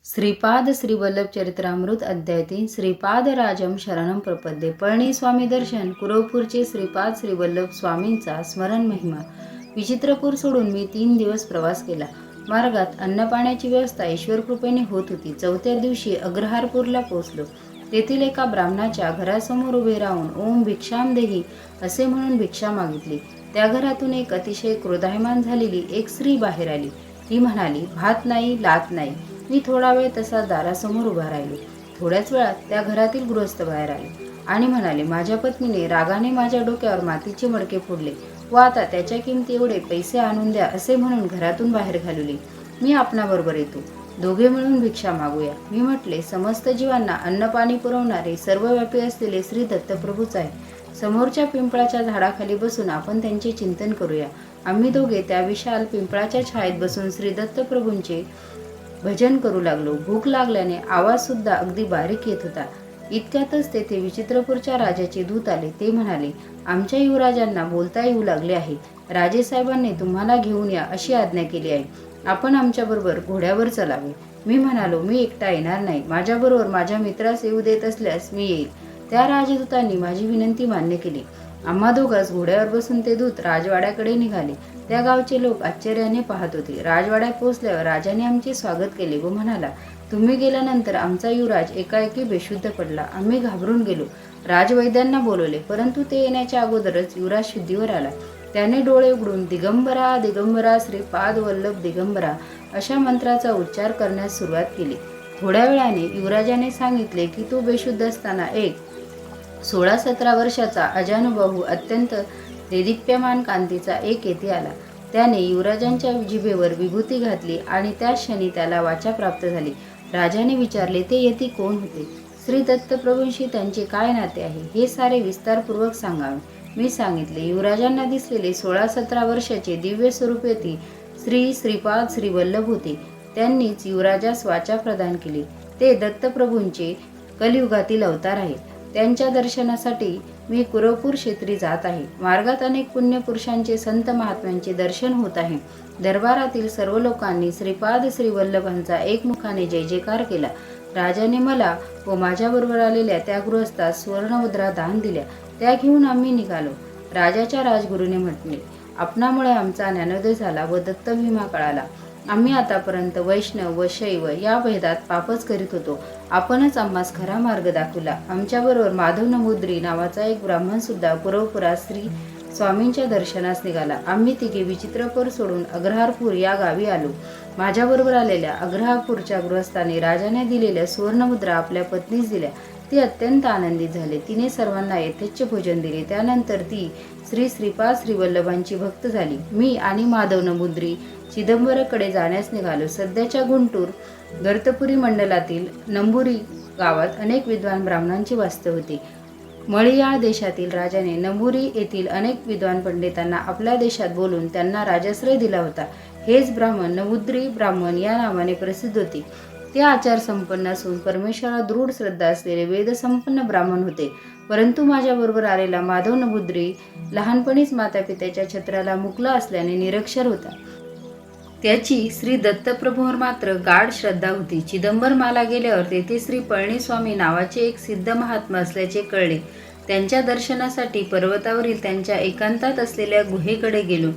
श्रीपाद श्रीवल्लभ चरित्रामृत अध्याय 3 श्रीपाद राजम शरणम प्रपद्ये. पळणी स्वामी दर्शन. कुरवपूरचे श्रीपाद श्रीवल्लभ स्वामींचा स्मरण महिमा. विचित्रपूर सोडून मी 3 दिवस प्रवास केला. मार्गात अन्नपाण्याची व्यवस्था ईश्वर कृपेने होत होती. चौथ्या दिवशी अग्रहारपूरला पोहोचलो. तेथील एका ब्राह्मणाच्या घरासमोर उभे राहून ओम भिक्षाम देही असे म्हणून भिक्षा मागितली. त्या घरातून एक अतिशय क्रोधायमान झालेली एक स्त्री बाहेर आली. ती म्हणाली, भात नाही, लात नाही. मी थोडा वेळ तसा दारासमोर उभा राहिलो. थोड्याच वेळात त्या घरातील गृहस्थ बाहेर आले आणि म्हणाले, माझ्या पत्नीने रागाने माझ्या डोक्यावर मातीचे मडके फोडले व आता त्याच्या किमती एवढे पैसे आणून द्या असे म्हणून घरातून बाहेर घालवले. मी आपणाबरोबर येतो, दोघे मिळून भिक्षा मागूया. मी म्हटले, समस्त जीवांना अन्नपाणी पुरवणारे सर्वव्यापी असलेले श्री दत्तप्रभूच आहे. समोरच्या पिंपळाच्या झाडाखाली बसून आपण त्यांचे चिंतन करूया. आम्ही दोघे त्या विशाल पिंपळाच्या छायेत बसून श्री दत्तप्रभूंचे भजन करू लागलो. भूक लागल्याने आवाज सुद्धा अगदी बारीक येत होता. इतक्यातच तेथे विचित्रपूरच्या राजाचे दूत आले. ते म्हणाले, आमच्या युवराजांना बोलता येऊ लागले आहे. राजेसाहेबांनी तुम्हाला घेऊन या अशी आज्ञा केली आहे. आपण आमच्याबरोबर घोड्यावर चलावे. मी म्हणालो, मी एकटा येणार नाही. माझ्याबरोबर माझ्या मित्रास येऊ देत असल्यास मी येईल. त्या राजदूतांनी माझी विनंती मान्य केली. आम्हा दोघांस घोड्यावर बसून ते दूत राजवाड्याकडे निघाले. त्या गावचे लोक आश्चर्याने पाहत होते. राजवाड्यात पोहोचल्यावर राजाने आमचे स्वागत केले व म्हणाला, तुम्ही गेल्यानंतर आमचा युवराज एकाएकी बेशुद्ध पडला. आम्ही घाबरून गेलो. राजवैद्यांना बोलवले, परंतु ते येण्याच्या अगोदरच युवराज शुद्धीवर आला. त्याने डोळे उघडून दिगंबरा दिगंबरा श्रीपाद वल्लभ दिगंबरा अशा मंत्राचा उच्चार करण्यास सुरुवात केली. थोड्या वेळाने युवराजाने सांगितले की तो बेशुद्ध असताना एक 16-17 वर्षाचा अजानुबाहू अत्यंत देदीप्यमान कांतीचा एक येथे आला. त्याने युवराजांच्या जिभेवर विभूती घातली आणि त्या क्षणी त्याला वाचा प्राप्त झाली. राजाने विचारले, ते यती कोण होते? श्री दत्तप्रभूंशी त्यांचे काय नाते आहे हे सारे विस्तारपूर्वक सांगावे. मी सांगितले. युवराजांना दिसलेले 16-17 वर्षाचे दिव्य स्वरूप यती श्री श्रीपाद श्रीवल्लभ होते. त्यांनीच युवराजास वाचा प्रदान केली. ते दत्तप्रभूंचे कलियुगातील अवतार आहेत. त्यांच्या दर्शनासाठी मी कुरवपूर क्षेत्री जात आहे. मार्गात अनेक पुण्यपुरुषांचे संत महात्म्यांचे दर्शन होत आहे. दरबारातील सर्व लोकांनी श्रीपाद श्रीवल्लभांचा एकमुखाने जय जयकार केला. राजाने मला व माझ्याबरोबर आलेल्या त्या गृहस्थास सुवर्णमुद्रा दान दिल्या. त्या घेऊन आम्ही निघालो. राजाच्या राजगुरूने म्हटले, आपणामुळे आमचा ज्ञानोदय झाला व दत्तमहिमा कळाला. आम्ही आतापर्यंत वैष्णव व शैव या भेदात पापच करीत होतो. आपणच आम्हास खरा मार्ग दाखवला. आमच्याबरोबर माधव नमुद्री नावाचा एक ब्राह्मण सुद्धा कुरवपुरात श्री स्वामींच्या दर्शनास निघाला. आम्ही तिघे विचित्रपूर सोडून अग्रहारपूर या गावी आलो. माझ्याबरोबर आलेल्या अग्रहारपूरच्या गृहस्थाने राजाने दिलेल्या सुवर्णमुद्रा आपल्या पत्नीस दिल्या. ती अत्यंत आनंदित झाले. तिने सर्वांना यथेच्छ भोजन दिले. त्यानंतर ती श्री श्रीपाद श्रीवल्लभांची भक्त झाली. मी आणि माधव नमुद्री चिदंबरकडे जाण्यास निघालो. सध्याच्या गुंटूर गर्तपुरी मंडलातील नंबुरी गावात अनेक विद्वान ब्राह्मणांची वास्तव होती. मळियाळ देशातील राजाने नंबुरी येथील अनेक विद्वान पंडितांना आपल्या देशात बोलून त्यांना राजाश्रय दिला होता. हेच ब्राह्मण नमुद्री ब्राह्मण या नावाने प्रसिद्ध होते. ते आचार संपन्न असून परमेश्वरावर दृढ श्रद्धा असलेले वेदसंपन्न ब्राह्मण होते. परंतु माझ्याबरोबर आलेला माधव नमुद्री लहानपणीच मातापित्याच्या छत्राला मुकला असल्याने निरक्षर होता. त्याची श्री दत्तप्रभूंवर मात्र गाढ श्रद्धा होती. चिदंबरमाला गेल्यावर तेथे श्री पळणीस्वामी नावाचे एक सिद्ध महात्मा असल्याचे कळले. त्यांच्या दर्शनासाठी पर्वतावरील त्यांच्या एकांतात असलेल्या गुहेकडे गेलो.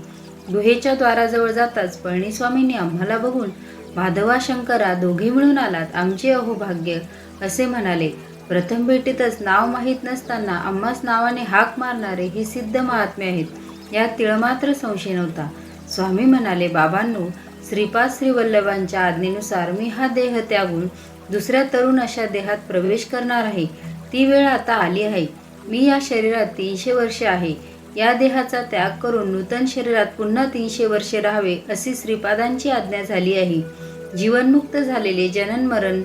गुहेच्या द्वाराजवळ जाताच पळणीस्वामींनी आम्हाला बघून, माधवा शंकरा, दोघे मिळून आलात, आमचे अहोभाग्य असे म्हणाले. प्रथम भेटीतच नाव माहीत नसताना आम्हास नावाने हाक मारणारे हे सिद्ध महात्मे आहेत, यात तिळमात्र संशय नव्हता. स्वामी म्हणाले, बाबांनो, श्रीपाद श्रीवल्लभांच्या आज्ञेनुसार मी हा देह त्यागून दुसऱ्या तरुण अशा देहात प्रवेश करणार आहे. ती वेळ आता आली आहे. मी या शरीरात 300 वर्षे आहे. या देहाचा त्याग करून नूतन शरीरात पुन्हा 300 वर्षे राहावे अशी श्रीपादांची आज्ञा झाली आहे. जीवनमुक्त झालेले, जनन मरण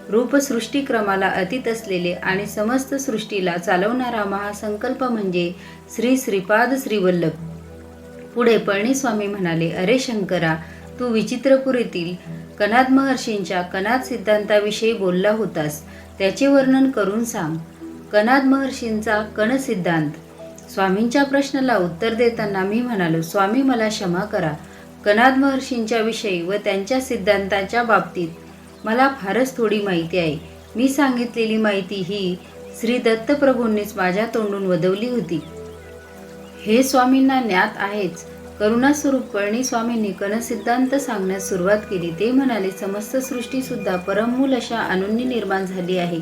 रूप सृष्टीक्रमाला अतीत असलेले आणि समस्त सृष्टीला चालवणारा महासंकल्प म्हणजे श्री श्रीपाद श्रीवल्लभ. पुढे पळणीस्वामी म्हणाले, अरे शंकरा, तू विचित्रपुरीतील कनाद महर्षींच्या कनाद सिद्धांताविषयी बोलला होतास. त्याचे वर्णन करून सांग. कनाद महर्षींचा कण सिद्धांत. स्वामींच्या प्रश्नाला उत्तर देताना मी म्हणालो, स्वामी मला क्षमा करा. कनाद महर्षींच्या विषयी व त्यांच्या सिद्धांताच्या बाबतीत मला फारच थोडी माहिती आहे. मी सांगितलेली माहिती ही श्री दत्तप्रभूंनीच माझ्या तोंडून वदवली होती. हे स्वामींना ज्ञात आहेच. करुणास्वरूप पळणी स्वामींनी कणसिद्धांत सांगण्यास सुरुवात केली. ते म्हणाले, समस्त सृष्टी सुद्धा परममूल अशा अणूंनी निर्माण झाली आहे.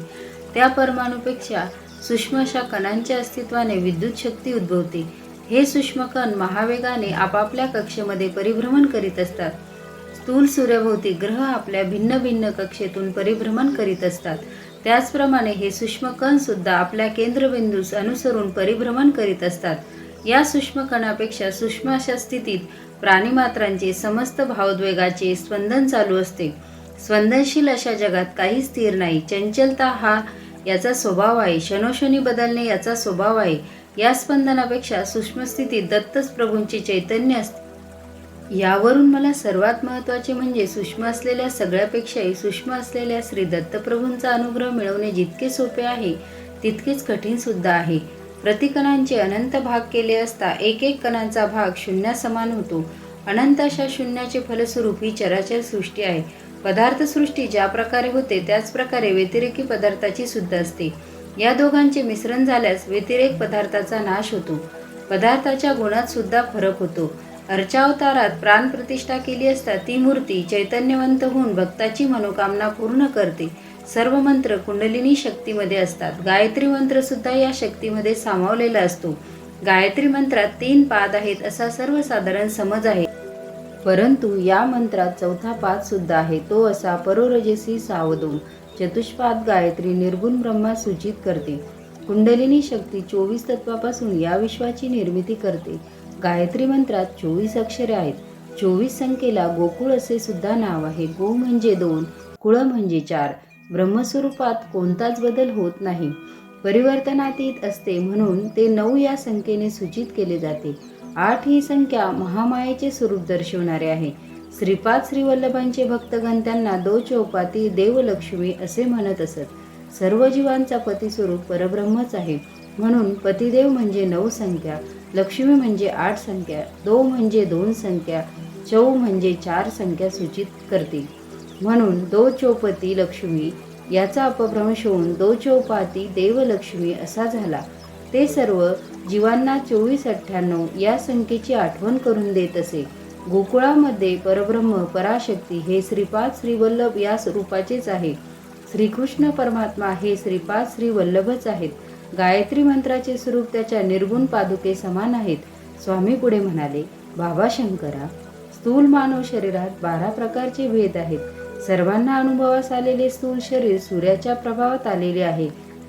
त्या परमाणूपेक्षा सूक्ष्म अशा कणांच्या अस्तित्वाने विद्युत शक्ती उद्भवते. हे सूक्ष्म कण महावेगाने आपापल्या कक्षेमध्ये परिभ्रमण करीत असतात. स्थूल सूर्याभोवती ग्रह आपल्या भिन्न भिन्न कक्षेतून परिभ्रमण करीत असतात. त्याचप्रमाणे हे सूक्ष्म कण सुद्धा आपल्या केंद्रबिंदूस अनुसरून परिभ्रमण करीत असतात. या सूक्ष्म कणापेक्षा सूक्ष्म अशा स्थितीत प्राणीमात्रांचे समस्त भावोद्वेगाचे स्पंदन चालू असते. स्पंदनशील अशा जगात काही स्थिर नाही. चंचलता हा याचा स्वभाव आहे. क्षणोक्षणी बदलणे याचा स्वभाव आहे. या स्पंदनापेक्षा सूक्ष्म स्थितीत दत्तच प्रभूंचे चैतन्य असते. यावरून मला सर्वात महत्त्वाचे म्हणजे सूक्ष्म असलेल्या सगळ्यापेक्षाही सूक्ष्म असलेल्या श्री दत्तप्रभूंचा अनुग्रह मिळवणे जितके सोपे आहे तितकेच कठीण सुद्धा आहे. प्रतिकणांचे अनंत भाग केले असता एक एक कणांचा भाग शून्यासमान होतो. अनंत अशा शून्याचे फलस्वरूप ही चराचर सृष्टी आहे. पदार्थसृष्टी ज्या प्रकारे होते त्याच प्रकारे व्यतिरेकी पदार्थाची सुद्धा असते. या दोघांचे मिश्रण झाल्यास व्यतिरेक पदार्थाचा नाश होतो. पदार्थाच्या गुणात सुद्धा फरक होतो. अर्चावतारात प्राणप्रतिष्ठा केली असता ती मूर्ती चैतन्यवंत होऊन भक्ताची मनोकामना पूर्ण करते. सर्व मंत्र कुंडलिनी शक्तीमध्ये असतात. गायत्री मंत्र सुद्धा या शक्तीमध्ये सामावलेला असतो. गायत्री मंत्रात 3 पाद आहेत असा सर्वसाधारण समज आहे. परंतु या मंत्रात चौथा पाद सुद्धा आहे. तो असा, परोरजसी सावधोम. चतुष्पाद गायत्री निर्गुण ब्रह्मा सूचित करते. कुंडलिनी शक्ती 24 तत्वापासून या विश्वाची निर्मिती करते. गायत्री मंत्रात 24 अक्षरे आहेत. 24 संख्येला गोकुळ असे सुद्धा नाव आहे. गो म्हणजे 2, कुळ म्हणजे 4. ब्रह्मस्वरूपात कोणताच बदल होत नाही. परिवर्तनातीत असते म्हणून ते 9 या संख्येने सूचित केले जाते. 8 ही संख्या महामायेचे स्वरूप दर्शवणारे आहे. श्रीपाद श्रीवल्लभांचे भक्तगण त्यांना दो चौपाती देवलक्ष्मी असे म्हणत असत. सर्व जीवांचा पतिस्वरूप परब्रह्मच आहे. म्हणून पतिदेव म्हणजे 9 संख्या, लक्ष्मी म्हणजे 8 संख्या, दो म्हणजे 2 संख्या, चौ म्हणजे 4 संख्या सूचित करते. म्हणून दो चौपती लक्ष्मी याचा अपभ्रंश होऊन दो चौपाती देवलक्ष्मी असा झाला. ते सर्व जीवांना 2498 या संख्येची आठवण करून देत असे. गोकुळामध्ये परब्रह्म पराशक्ती हे श्रीपाद श्रीवल्लभ या रूपाचेच आहे. श्रीकृष्ण परमात्मा हे श्रीपाद श्रीवल्लभच आहेत. गायत्री मंत्राचे स्वरूप त्याच्या निर्गुण पादुके समान आहेत. स्वामी पुढे म्हणाले, बाबा शंकरा, स्थूल मानव शरीरात 12 प्रकारचे भेद आहेत. सर्वांना अनुभवास आलेले स्थूल शरीर सूर्याच्या प्रभावात आलेले आहे.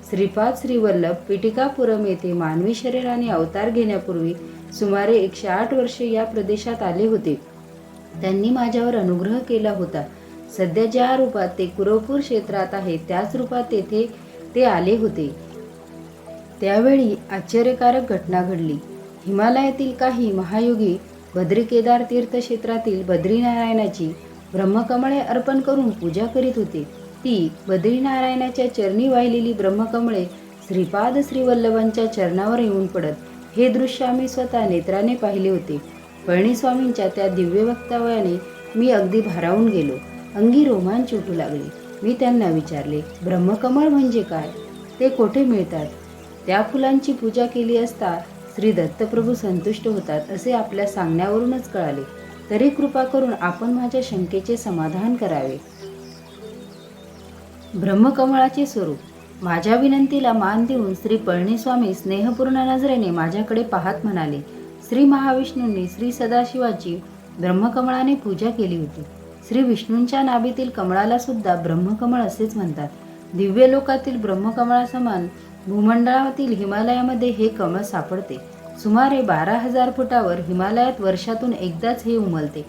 श्रीपाद श्रीवल्लभ पिटिकापुरम येथे मानवी शरीराने अवतार घेण्यापूर्वी सुमारे 108 वर्षे या प्रदेशात आले होते. त्यांनी माझ्यावर अनुग्रह केला होता. सध्या ज्या रूपात ते कुरवपूर क्षेत्रात आहे त्याच रूपात तेथे ते आले होते. त्यावेळी आश्चर्यकारक घटना घडली. हिमालयातील काही महायोगी बद्रीकेदार तीर्थक्षेत्रातील बद्रीनारायणाची ब्रह्मकमळे अर्पण करून पूजा करीत होते. ती बद्रीनारायणाच्या चरणी वाहिलेली ब्रह्मकमळे श्रीपाद श्रीवल्लभांच्या चरणावर येऊन पडत. हे दृश्य आम्ही स्वतः नेत्राने पाहिले होते. पळणीस्वामींच्या त्या दिव्य वक्तव्याने मी अगदी भारावून गेलो. अंगी रोमांच उठू लागले. मी त्यांना विचारले, ब्रह्मकमळ म्हणजे काय? ते कोठे मिळतात? त्या फुलांची पूजा केली असता श्री दत्तप्रभू संतुष्ट होतात असे आपल्या सांगण्यावरूनच कळाले. तरी कृपा करून आपण माझ्या शंकेचे समाधान करावे. ब्रह्मकमळाचे स्वरूप. माझ्या विनंतीला मान देऊन श्री पळणीस्वामी स्नेहपूर्ण नजरेने माझ्याकडे पाहत म्हणाले, श्री महाविष्णूंनी श्री सदाशिवाची ब्रह्मकमळाने पूजा केली होती. श्री विष्णूंच्या नाभीतील कमळाला सुद्धा ब्रह्मकमळ असेच म्हणतात. दिव्य लोकातील ब्रह्मकमळासमान भूमंडळातील हिमालयामध्ये हे कमळ सापडते. सुमारे 12,000 फुटावर हिमालयात वर्षातून एकदाच हे उमलते.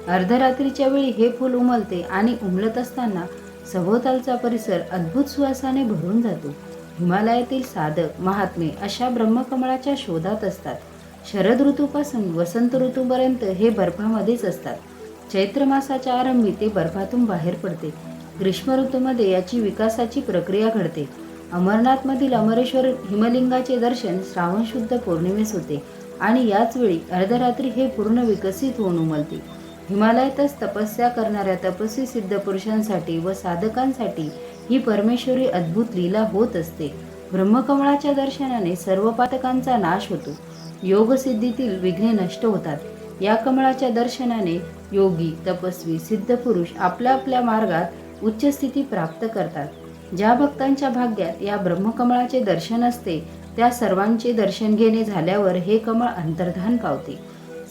अर्धरात्रीच्या वेळी हे फूल उमलते आणि उमलत असताना सभोवतालचा परिसर अद्भुत सुवासाने भरून जातो. हिमालयातील साधक महात्मे अशा ब्रह्मकमळाच्या शोधात असतात. शरद ऋतूपासून वसंत ऋतूपर्यंत हे बर्फामध्येच असतात. चैत्र मासाच्या आरंभी ते बर्फातून बाहेर पडते. ग्रीष्म ऋतूमध्ये याची विकासाची प्रक्रिया घडते. अमरनाथमधील अमरेश्वर हिमलिंगाचे दर्शन श्रावण शुद्ध पौर्णिमेस होते आणि याच वेळी अर्धरात्री हे पूर्ण विकसित होऊन उमलते. हिमालयातच तपस्या करणाऱ्या तपस्वी सिद्ध पुरुषांसाठी व साधकांसाठी ही परमेश्वरी अद्भुत लीला होत असते. ब्रह्मकमळाच्या दर्शनाने सर्व पातकांचा नाश होतो. योगसिद्धीतील विघ्ने नष्ट होतात. या कमळाच्या दर्शनाने योगी, तपस्वी, सिद्ध पुरुष आपल्या आपल्या मार्गात उच्च स्थिती प्राप्त करतात. ज्या भक्तांच्या भाग्यात या ब्रह्मकमळाचे दर्शन असते त्या सर्वांचे दर्शन घेणे झाल्यावर हे कमळ अंतर्धान पावते.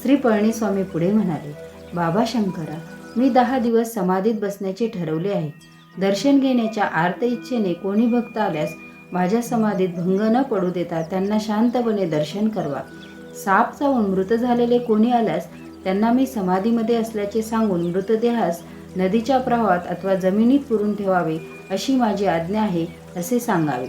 श्री पळणीस्वामी पुढे म्हणाले, बाबा शंकरा, मी 10 दिवस समाधीत बसण्याचे ठरवले आहे. दर्शन घेण्याच्या आर्त इच्छेने कोणी भक्त आल्यास माझ्या समाधीत भंग न पडू देता त्यांना शांतपणे दर्शन करवा. साप चावून मृत झालेले कोणी आल्यास त्यांना मी समाधीमध्ये असल्याचे सांगून मृतदेहास नदीच्या प्रवाहात अथवा जमिनीत पुरून ठेवावे अशी माझी आज्ञा आहे असे सांगावे.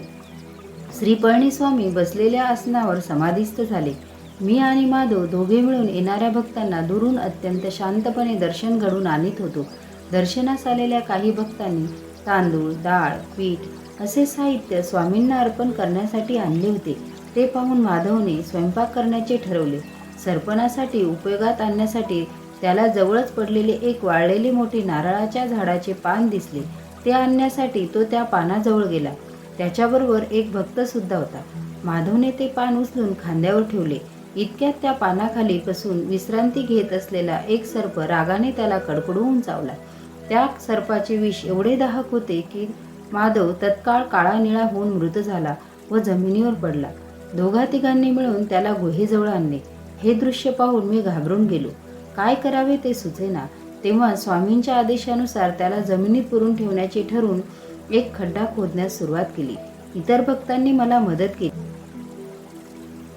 श्री पळणीस्वामी बसलेल्या आसनावर समाधीस्थ झाले. मी आणि माधव दोघे मिळून येणाऱ्या भक्तांना दुरून अत्यंत शांतपणे दर्शन घडवून आणीत होतो. दर्शनास आलेल्या काही भक्तांनी तांदूळ, डाळ, पीठ असे साहित्य स्वामींना अर्पण करण्यासाठी आणले होते. ते पाहून माधवने स्वयंपाक करण्याचे ठरवले. सरपणासाठी उपयोगात आणण्यासाठी त्याला जवळच पडलेले एक वाळलेले मोठे नारळाच्या झाडाचे पान दिसले. ते आणण्यासाठी तो त्या पानाजवळ गेला. त्याच्याबरोबर एक भक्त सुद्धा होता. माधवने ते पान उचलून खांद्यावर ठेवले. इतक्यात त्या पानाखाली बसून विश्रांती घेत असलेला एक सर्प रागाने त्याला कडकडून चावला. त्या सर्पाचे विष एवढे दाहक होते की माधव तत्काळ काळा निळा होऊन मृत झाला व जमिनीवर पडला. दोघा तिघांनी मिळून त्याला गुहेजवळ आणले. हे दृश्य पाहून मी घाबरून गेलो. काय करावे ते सुचेना. तेव्हा स्वामींच्या आदेशानुसार त्याला जमिनीत पुरून ठेवण्याचे ठरवून एक खड्डा खोदण्यास सुरुवात केली. इतर भक्तांनी मला मदत केली.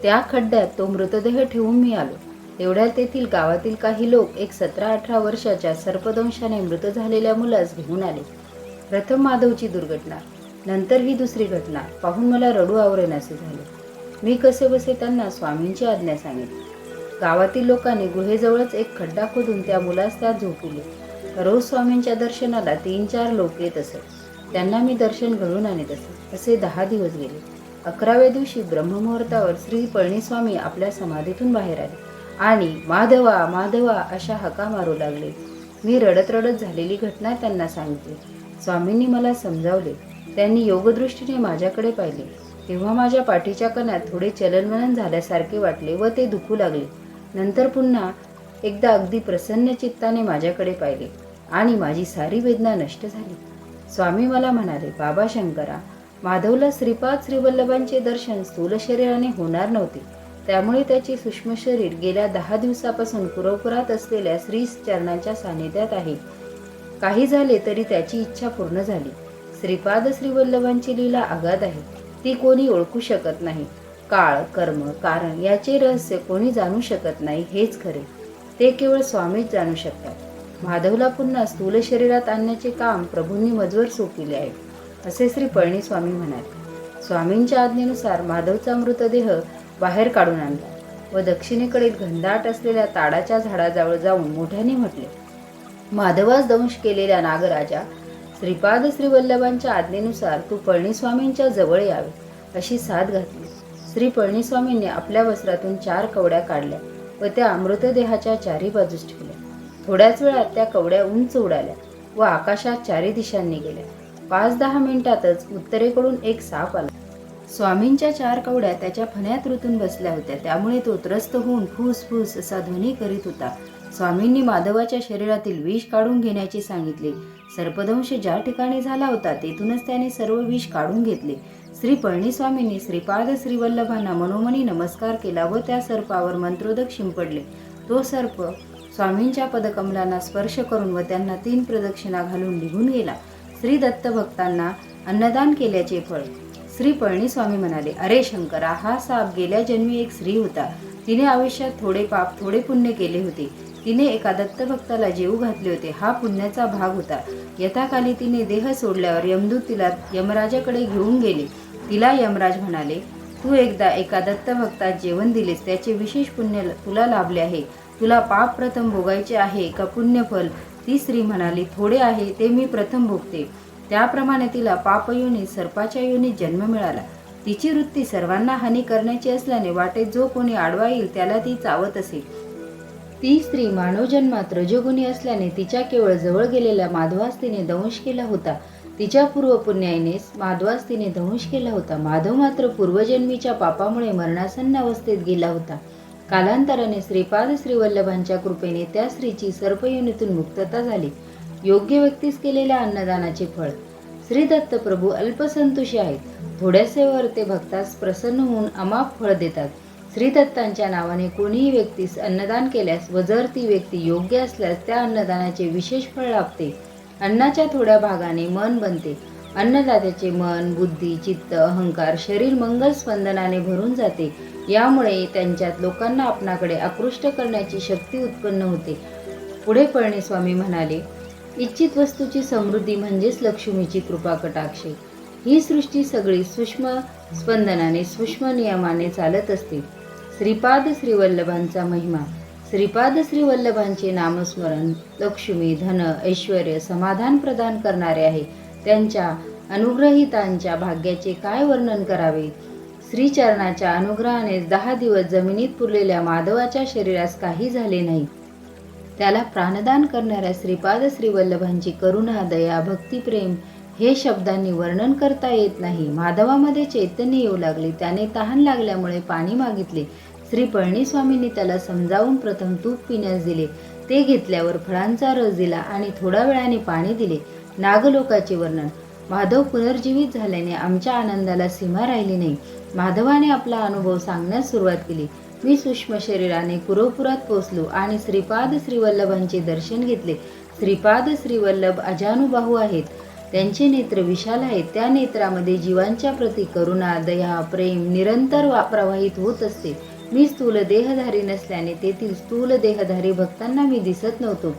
त्या खड्ड्यात तो मृतदेह ठेवून मी आलो. तेवढ्यात तेथील गावातील काही लोक एक 17-18 वर्षाच्या सर्पदंशाने मृत झालेल्या मुलास घेऊन आले. प्रथम माधवची दुर्घटना, नंतर ही दुसरी घटना पाहून मला रडू आवरेनासे झाले. मी कसेबसे त्यांना स्वामींची आज्ञा सांगितली. गावातील लोकांनी गुहेजवळच एक खड्डा खोदून त्या मुलास त्यात झोपविले. रोज स्वामींच्या दर्शनाला 3-4 लोक येत असत. त्यांना मी दर्शन घडवून आणत असे. असे 10 दिवस गेले. 11व्या दिवशी ब्रह्ममुहूर्तावर श्री पळणीस्वामी आपल्या समाधीतून बाहेर आले आणि माधवा माधवा अशा हाका मारू लागले. मी रडत रडत झालेली घटना त्यांना सांगितली. स्वामींनी मला समजावले. त्यांनी योगदृष्टीने माझ्याकडे पाहिले. तेव्हा माझ्या पाठीच्या कणात थोडे चलनवलन झाल्यासारखे वाटले व ते दुखू लागले. नंतर पुन्हा एकदा अगदी प्रसन्न चित्ताने माझ्याकडे पाहिले आणि माझी सारी वेदना नष्ट झाली. स्वामी मला म्हणाले, बाबा शंकरा, माधवला श्रीपाद श्रीवल्लभांचे दर्शन स्थूल शरीराने होणार नव्हते. त्यामुळे त्याचे सूक्ष्म शरीर गेल्या 10 दिवसापासून कुरवकुरात असलेल्या श्री चरणांच्या सानिध्यात आहे. काही झाले तरी त्याची इच्छा पूर्ण झाली. श्रीपाद श्रीवल्लभांची लीला अगाध आहे. ती कोणी ओळखू शकत नाही. काळ, कर्म, कारण याचे रहस्य कोणी जाणू शकत नाही. हेच खरे. ते केवळ स्वामीच जाणू शकतात. माधवला पुन्हा स्थूल शरीरात आणण्याचे काम प्रभूंनी मजवर सोपविले आहे असे श्री पळणीस्वामी म्हणाले. स्वामींच्या आज्ञेनुसार माधवचा मृतदेह बाहेर काढून आणला व दक्षिणेकडे घनदाट असलेल्या ताडाच्या झाडाजवळ जाऊन मोठ्याने म्हटले, माधवास दंश केलेल्या नागराजा, श्रीपाद श्रीवल्लभांच्या आज्ञेनुसार तू पळणीस्वामींच्या जवळ यावे अशी साथ घातली. श्री पळणीस्वामींनी आपल्या वस्त्रातून 4 कवड्या काढल्या व त्या मृतदेहाच्या चारी बाजूस ठेवल्या. थोड्याच वेळात त्या कवड्या उंच उडाल्या व आकाशात चारी दिशांनी गेल्या. 5-10 मिनिटातच उत्तरेकडून एक साप आला. स्वामींच्या 4 कवड्या त्याच्या फण्यात रुतून बसल्या होत्या. त्यामुळे तो त्रस्त होऊन फूस फूस असा ध्वनी करीत होता. स्वामींनी माधवाच्या शरीरातील विष काढून घेण्याचे सांगितले. सर्पदंश ज्या ठिकाणी झाला होता तेथूनच त्याने सर्व विष काढून घेतले. श्री पळणीस्वामींनी श्रीपाद श्रीवल्लभांना मनोमनी नमस्कार केला व त्या सर्पावर मंत्रोदक शिंपडले. तो सर्प स्वामींच्या पदकमलांना स्पर्श करून व त्यांना 3 प्रदक्षिणा घालून निघून गेला. श्री दत्त भक्तांना अन्नदान केल्याचे फळ. श्री पळणीस्वामी म्हणाले, अरे शंकरा, हा साप गेल्या जन्मी एक स्त्री होता. तिने आयुष्यात थोडे पाप थोडे पुण्य केले होते. तिने एका दत्तभक्ताला जेवू घातले होते. हा पुण्याचा भाग होता. यथाकाली तिने देह सोडल्यावर यमदूत तिला यमराजाकडे घेऊन गेले. तिला यमराज म्हणाले, तू एकदा एका दत्तभक्तास जेवण दिलेस, त्याचे विशेष पुण्य तुला लाभले आहे. तुला पाप प्रथम भोगायचे आहे का पुण्यफल? ती स्त्री म्हणाली, थोडे आहे, ते मी प्रथम भोगते. त्याप्रमाणे तिला पापयोनी सर्पाच्या योनीत जन्म मिळाला. तिची वृत्ती सर्वांना हानी करण्याची असल्याने वाटेत जो कोणी आडवा येईल त्याला ती चावत असे. ती स्त्री मानवजन्मात रजोगुणी असल्याने तिच्या केवळ जवळ गेलेल्या माधवास तिने दंश केला होता. तिच्या पूर्वपुण्याईनेच माधवास तिने दंश केला होता. माधव मात्र पूर्वजन्मीच्या पापामुळे मरणासन्न अवस्थेत गेला होता. कालांतराने श्रीपाद श्रीवल्लभांच्या कृपेने त्या स्त्रीची सर्पयोनीतून मुक्तता झाली. योग्य व्यक्तीस केलेल्या अन्नदानाचे फळ. श्री दत्त प्रभू अल्पसंतोषी आहेत. थोड्यासेवर ते भक्तास प्रसन्न होऊन अमाप फळ देतात. श्री दत्तांच्या नावाने कोणीही व्यक्तीस अन्नदान केल्यास व जर ती व्यक्ती योग्य असल्यास त्या अन्नदानाचे विशेष फळ लाभते. अन्नाच्या थोड्या भागाने मन बनते. अन्नदात्याचे मन, बुद्धी, चित्त, अहंकार, शरीर मंगल स्पंदनाने भरून जाते. यामुळे त्यांच्यात लोकांना आपणाकडे आकृष्ट करण्याची शक्ती उत्पन्न होते. पुढे पळणीस्वामी म्हणाले, इच्छित वस्तूची समृद्धी म्हणजेच लक्ष्मीची कृपा कटाक्ष. ही सृष्टी सगळी सूक्ष्म स्पंदनाने, सूक्ष्म नियमाने चालत असते. श्रीपाद श्रीवल्लभांचा महिमा. श्रीपाद श्रीवल्लभांचे नामस्मरण लक्ष्मी, धन, ऐश्वर, समाधान प्रदान करणारे आहे. त्यांच्या अनुग्रहितांच्या भाग्याचे काय वर्णन करावे. श्रीचरणाच्या अनुग्रहाने 10 दिवस जमिनीत पुरलेल्या माधवाच्या शरीरास काही झाले नाही. त्याला प्राणदान करणाऱ्या श्रीपाद श्रीवल्लभांची करुणा, दया, भक्तिप्रेम हे शब्दांनी वर्णन करता येत नाही. माधवामध्ये चैतन्य येऊ लागले. त्याने तहान लागल्यामुळे पाणी मागितले. श्री पळणीस्वामींनी त्याला समजावून प्रथम तूप पिण्यास दिले. ते घेतल्यावर फळांचा रस दिला आणि थोड्या वेळाने पाणी दिले. नागलोकाचे वर्णन. माधव पुनर्जीवित झाल्याने आमच्या आनंदाला सीमा राहिली नाही. माधवाने आपला अनुभव सांगण्यास सुरुवात केली. मी सूक्ष्म शरीराने कुरवपुरात पोचलो आणि श्रीपाद श्रीवल्लभांचे दर्शन घेतले. श्रीपाद श्रीवल्लभ अजानुबाहू आहेत. त्यांचे नेत्र विशाल आहेत. त्या नेत्रामध्ये जीवांच्या प्रती करुणा, दया, प्रेम निरंतर प्रवाहित होत असते. मी स्थूल देहधारी नसल्याने तेथील स्थूल देहधारी भक्तांना मी दिसत नव्हतो.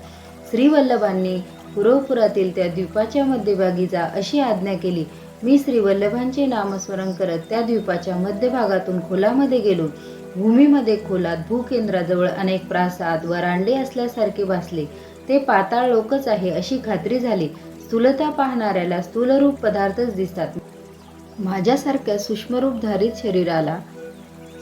श्रीवल्लभांनी कुरवपुरातील त्या द्वीपाच्या मध्यभागी जा अशी आज्ञा केली. मी श्रीवल्लभांचे नामस्मरण करत त्या द्वीपाच्या मध्यभागातून खोलामध्ये गेलो. भूमीमध्ये खोलात भूकेंद्राजवळ अनेक प्रासाद वरांडे असल्यासारखे भासले. ते पाताळ लोकच आहे अशी खात्री झाली. स्थूलता पाहणाऱ्याला स्थूलरूप पदार्थच दिसतात. माझ्यासारख्या सूक्ष्मरूपधारित शरीराला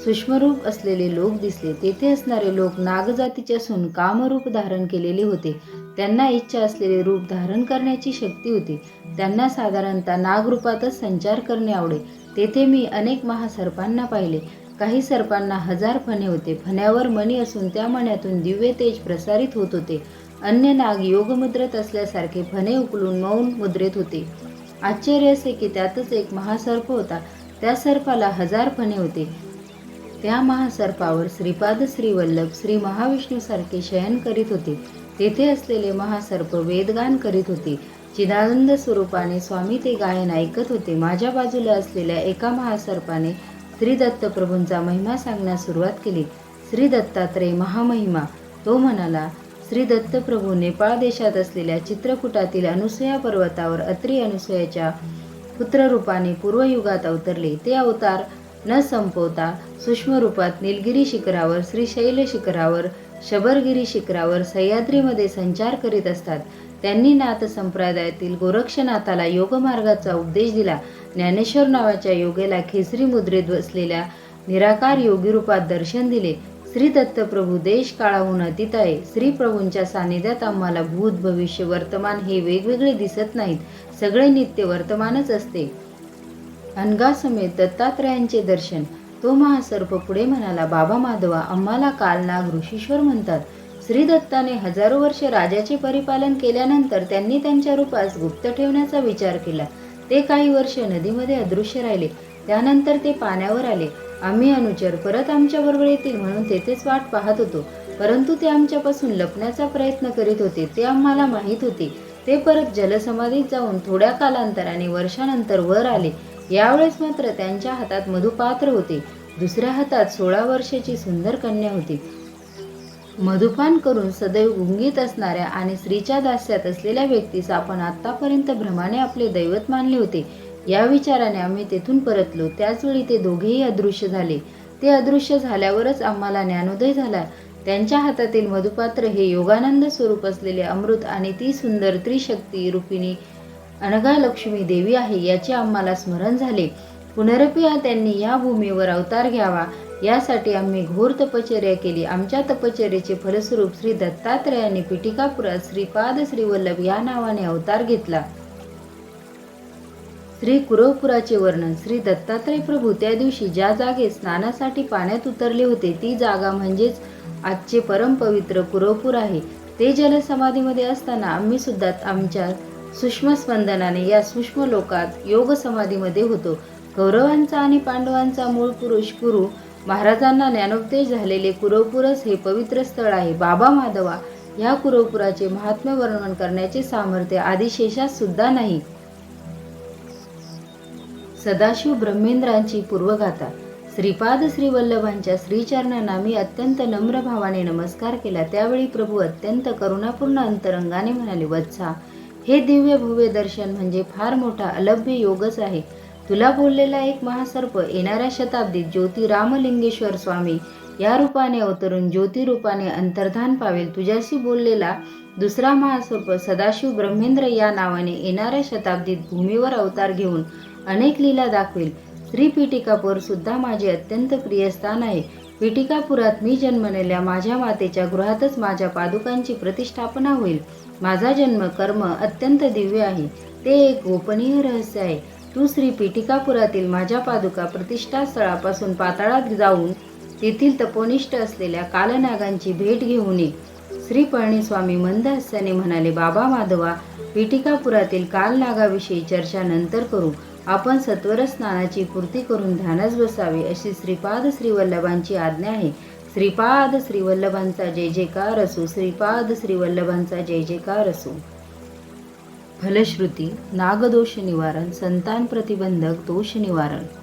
सूक्ष्मरूप असलेले लोक दिसले. तेथे असणारे लोक नागजातीचे असून कामरूप धारण केलेले होते. त्यांना इच्छा असलेले रूप धारण करण्याची शक्ती होती. त्यांना साधारणतः नागरूपातच संचार करणे आवडे. तेथे मी अनेक महासर्पांना पाहिले. काही सर्पांना 1000 फणे होते. फण्यावर मणी असून त्या मण्यातून दिव्य तेज प्रसारित होत होते. अन्य नाग योगमुद्रेत असल्यासारखे फणे उकलून मौन मुद्रेत होते. आश्चर्य असे की त्यातच एक महासर्प होता. त्या सर्पाला 1000 फणे होते. त्या महासर्पावर श्रीपाद श्रीवल्लभ श्री महाविष्णूसारखे शयन करीत होते. तेथे असलेले महासर्प वेदगान करीत होते. चिदानंद स्वरूपाने स्वामी ते गायन ऐकत होते. माझ्या बाजूला असलेल्या एका महासर्पाने श्री दत्त प्रभूंचा महिमा सांगण्यास सुरुवात केली. श्री दत्तात्रय महामहिमा. तो म्हणाला, श्री दत्त प्रभू नेपाळ देशात असलेल्या चित्रकूटातील अनुसया पर्वतावर अत्री अनुसयाच्या पुत्ररूपाने पूर्वयुगात अवतरले. ते अवतार न संपवता सूक्ष्म रूपात निलगिरी शिखरावर, श्रीशैल शिखरावर, शबरगिरी शिखरावर, सह्याद्रीमध्ये संचार करीत असतात. त्यांनी नाथ संप्रदायातील गोरक्षनाथाला योगमार्गाचा उपदेश दिला. ज्ञानेश्वर नावाच्या योगीला खेचरी मुद्रेत बसलेल्या निराकार योगी रूपात दर्शन दिले. श्री दत्त प्रभू देश काळाहून अतीत आहे. श्री प्रभूंच्या सानिध्यात आम्हाला भूत, भविष्य, वर्तमान हे वेगवेगळे दिसत नाहीत. सगळे नित्य वर्तमानच असते. अनगासमेत दत्तात्रयांचे दर्शन. तो महासर्प पुढे म्हणाला, बाबा माधवा, आम्हाला कालनाग ऋषीश्वर म्हणतात. श्री दत्ताने हजारो वर्ष राजाचे परिपालन केल्यानंतर त्यांनी त्यांच्या रूपास गुप्त ठेवण्याचा विचार केला. ते काही वर्ष नदीमध्ये अदृश्य राहिले. त्यानंतर ते पाण्यावर आले. आम्ही अनुचर परत आमच्या बरोबर येतील म्हणून तेथेच वाट पाहत होतो. परंतु ते आमच्यापासून लपण्याचा प्रयत्न करीत होते. ते आम्हाला माहीत होते. ते परत जलसमाधीत जाऊन थोड्या कालांतराने वर्षानंतर वर आले. यावेळेस मात्र त्यांच्या हातात मधुपात्र होते. दुसऱ्या हातात 16 वर्षाची सुंदर कन्या होती. मधुपान करून सदैव गुंगीत असणाऱ्या आणि स्त्रीच्या दास्यात असलेल्या व्यक्तीस आपण आतापर्यंत भ्रमाने आपले दैवत मानले होते. या विचाराने आम्ही तेथून परतलो. त्याचवेळी ते दोघेही अदृश्य झाले. ते अदृश्य झाल्यावरच आम्हाला ज्ञानोदय झाला. त्यांच्या हातातील मधुपात्र हे योगानंद स्वरूप असलेले अमृत आणि ती सुंदर त्रिशक्ती रूपिणी अनघा लक्ष्मी देवी आहे याचे आम्हाला स्मरण झाले. पुनरपि त्यांनी या भूमीवर अवतार घ्यावा यासाठी आम्ही घोर तपश्चर्या केली. आमच्या तपश्चर्येचे फलस्वरूप श्री दत्तात्रयाने पिटिकापुरात श्रीपाद श्रीवल्लभ या नावाने अवतार घेतला. श्री कुरवपुराचे वर्णन. श्री दत्तात्रय प्रभू त्या दिवशी ज्या जागेत स्नानासाठी पाण्यात उतरले होते ती जागा म्हणजेच आजचे परमपवित्र कुरवपूर आहे. ते जलसमाधीमध्ये असताना आम्ही सुद्धा आमच्या सूक्ष्म स्पंदनाने या सूक्ष्म लोकात योग समाधीमध्ये होतो. कौरवांचा आणि पांडवांचा मूळ पुरुष कुरु महाराजांना ज्ञानोपदेश झालेले कुरवपूरच हे पवित्र स्थळ आहे. बाबा माधवा या कुरवपुराचे महात्म्य वर्णन करण्याचे सामर्थ्य आदिशेषात सुद्धा नाही. सदाशिव ब्रह्मेंद्रांची पूर्वगाथा. श्रीपाद श्रीवल्लभांच्या श्रीचरणांना मी अत्यंत नम्र भावाने नमस्कार केला. त्यावेळी प्रभू अत्यंत करुणापूर्ण अंतरंगाने म्हणाले, वत्सा, हे दिव्य भव्य दर्शन म्हणजे फार मोठा अलभ्य योगच आहे. तुला बोललेला एक महासर्प येणाऱ्या शताब्दीत ज्योती रामलिंगेश्वर स्वामी या रूपाने अवतरून ज्योती रूपाने अंतर्धान पावेल. तुझ्याशी बोललेला दुसरा महासर्प सदाशिव ब्रह्मेंद्र या नावाने येणाऱ्या शताब्दीत भूमीवर अवतार घेऊन अनेक लीला दाखवेल. श्री पिटिकापूर सुद्धा माझे अत्यंत प्रिय स्थान आहे. पिटिकापुरात मी जन्मलेल्या माझ्या मातेच्या गृहातच माझ्या पादुकांची प्रतिष्ठापना होईल. माझा जन्म कर्म अत्यंत दिव्य आहे. ते एक गोपनीय रहस्य आहे. तू श्री पिटिकापुरातील माझ्या पादुका प्रतिष्ठास्थळापासून पाताळात जाऊन तेथील तपोनिष्ठ असलेल्या कालनागांची भेट घेऊन ये. श्री पळणीस्वामी मंद हास्याने म्हणाले, बाबा माधवा, पिटिकापुरातील कालनागाविषयी चर्चा नंतर करू. आपण सत्वर स्नानाची पूर्ती करून ध्यानास बसावे अशी श्रीपाद श्रीवल्लभांची आज्ञा आहे. श्रीपाद श्रीवल्लभांचा जय जयकार असो. श्रीपाद श्रीवल्लभांचा जय जयकार असो. फलश्रुती. नागदोष निवारण. संतान प्रतिबंधक दोष निवारण.